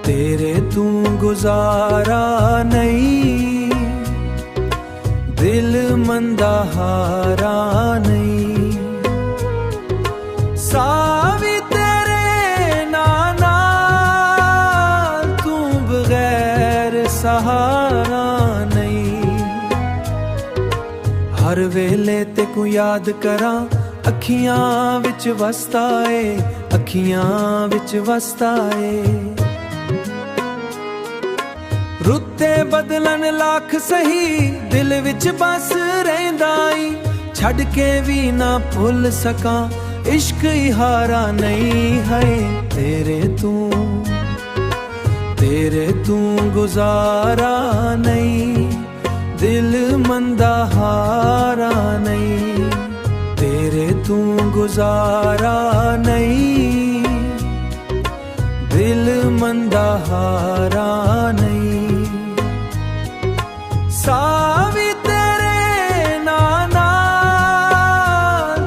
तेरे तू गुजारा नहीं, दिल मंदा हारा नहीं। सावी तेरे नाना तू बगैर सहारा नहीं। हर वेले ते को याद करा, अखियां विच वसदा ए, अखियां विच वसदा ए। रुत्ते बदलन लाख सही, दिल विच बस रहिंदा ई। छड़ के भी ना भुल सका, इश्क ही हारा नहीं है। तेरे तू गुजारा नहीं, दिल मंदा हारा नहीं। तेरे तू गुजारा नहीं, दिल मंदा हारा नहीं। सावी तेरे नाना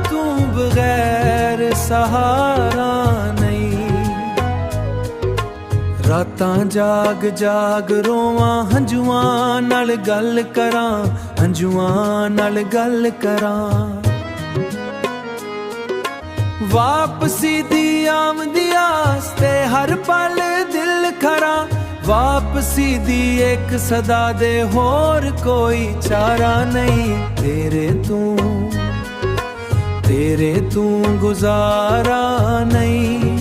तू बगैर सहारा नहीं। रातां जाग जाग रोवां, हंजुआं नाल गल करां, हंजुआं नाल गल करां। वापसी दी आमदी आस्ते हर पल दिल खरा, वापसी दी एक सदा दे होर कोई चारा नहीं। तेरे तू गुजारा नहीं,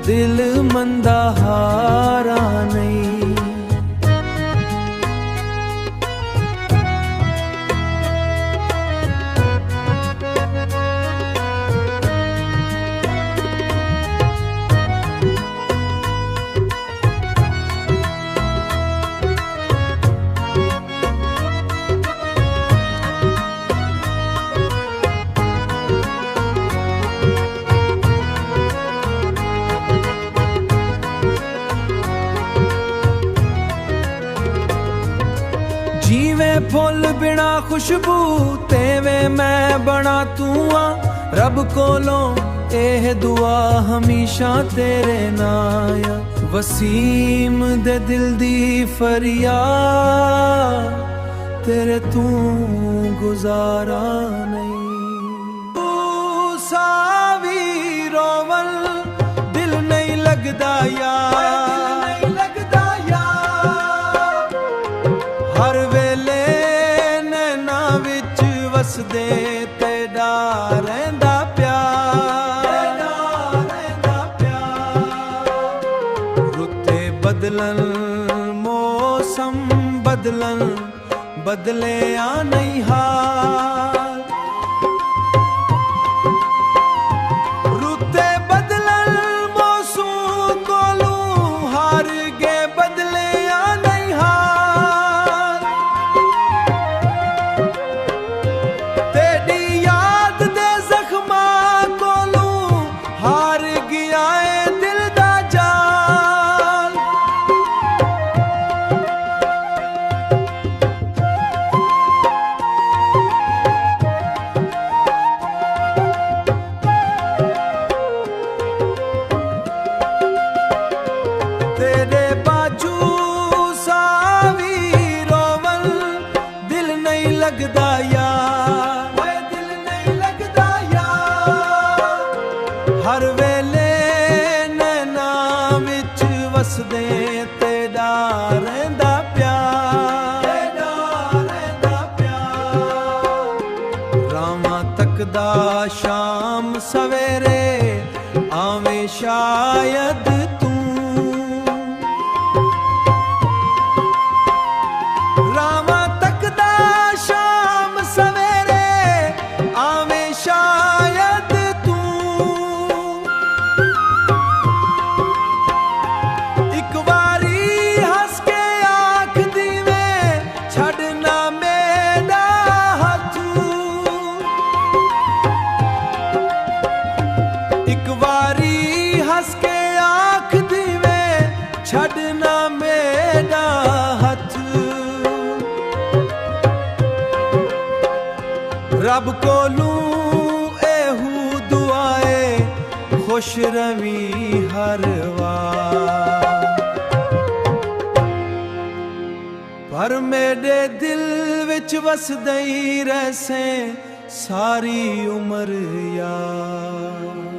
दिल मंदा हारा नहीं। जिवें फुल बिना खुशबू, तेवें मैं बना तू आ। रब कोलों एह दुआ हमेशा तेरे नाया। वसीम दे दिल दी फरियाद, तेरे तू गुजारा नहीं। तू सावी रोवल दिल नहीं लगदा यार, हर वेले नैना विच वसदे तेरा रहिंदा प्यार। रुत्ते बदलन मौसम बदलन, बदले आ नहीं हाल। रुत्ते बदलन मौसम कोलू हार गे, बदले आ नहीं हाल। तेरी याद दे जख्मा कोलू हार गया है दिल दा जाल। तेरे बाजू सावी रोवल दिल नहीं लगदा यार, दिल नहीं लगदा यार। हर वेले नैना विच वसदे तेरा रहिंदा प्यार, रावां तकदा शाम सवेरे आवें शायद तू। रावां तकदा शाम सवेरे आवें शायद तू। एक वारी हंस के आँख दीवें छड़ना मेरा हथ। एक वारी हंस के आँख दीवें छड़ना मेरा हथ। रब कोलू एहू दुआए खुश रवी हर वार। ਪਰ ਮੇਰੇ ਦਿਲ ਵਿੱਚ ਵਸਦਾ ਹੀ ਰਹਿਸੇ ਸਾਰੀ ਉਮਰ ਯਾਰ।